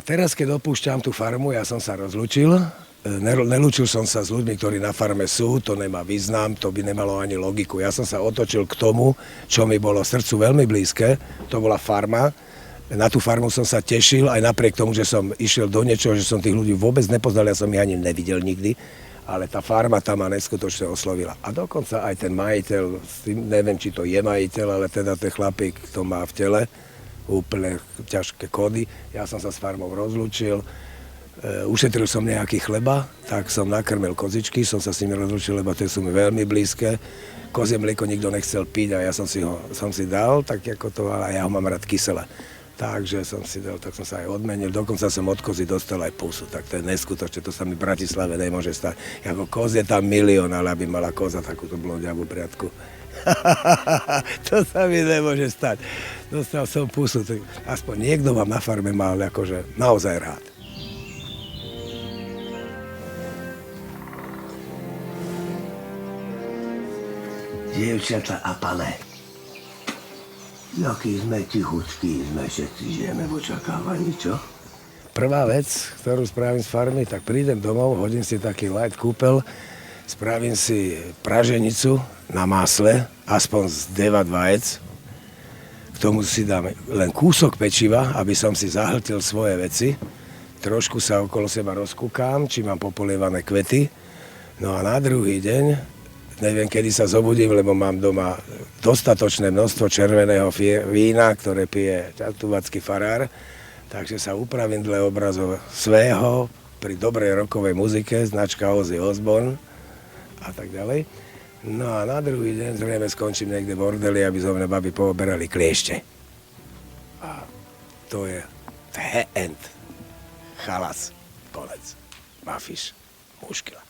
teraz, keď opúšťam tú farmu, ja som sa rozlúčil. Nelúčil som sa s ľuďmi, ktorí na farme sú, to nemá význam, to by nemalo ani logiku. Ja som sa otočil k tomu, čo mi bolo srdcu veľmi blízke, to bola farma. Na tú farmu som sa tešil, aj napriek tomu, že som išiel do niečoho, že som tých ľudí vôbec nepoznal, ja som ich ani nevidel nikdy, ale tá farma tam ma neskutočne oslovila. A dokonca aj ten majiteľ, neviem, či to je majiteľ, ale teda ten chlapík to má v tele, úplne ťažké kódy. Ja som sa s farmou rozlúčil. Ušetril som nejaký chleba, tak som nakrmil kozičky, som sa s nimi rozlúčil, lebo tie sú mi veľmi blízke. Kozie mlieko nikto nechcel piť a ja som si dal, tak ako to, ale ja ho mám rád kyselé. Takže som si dal, tak som sa aj odmenil. Dokonca som od kozy dostal aj pusu, tak to je neskutočne, to sa mi v Bratislave nemôže stať. Ako koz je tam milión, ale aby mala koza takúto blondiavú priadku. To sa mi nemôže stať. Dostal som pusu, tak aspoň niekto vám na farme mal akože naozaj rád. Dievčata a pane, jaký sme tichučkí, sme všetci žijeme v očakávaní, čo? Prvá vec, ktorú spravím z farmy, tak prídem domov, hodím si taký light kúpel, spravím si praženicu na masle, aspoň z 9 vajec. K tomu si dám len kúsok pečiva, aby som si zahltil svoje veci. Trošku sa okolo seba rozkúkám, či mám popolievané kvety. No a na druhý deň, neviem, kedy sa zobudím, lebo mám doma dostatočné množstvo červeného vína, ktoré pije čartuvacký farár. Takže sa upravím dle obrazov svého pri dobrej rockovej muzike, značka Ozzy Osbourne a tak ďalej. No a na druhý deň zrejme skončím niekde v bordeli, aby zo mňa babi pooberali kliešte. A to je the end. Chalas, konec. Mafiš, muškila.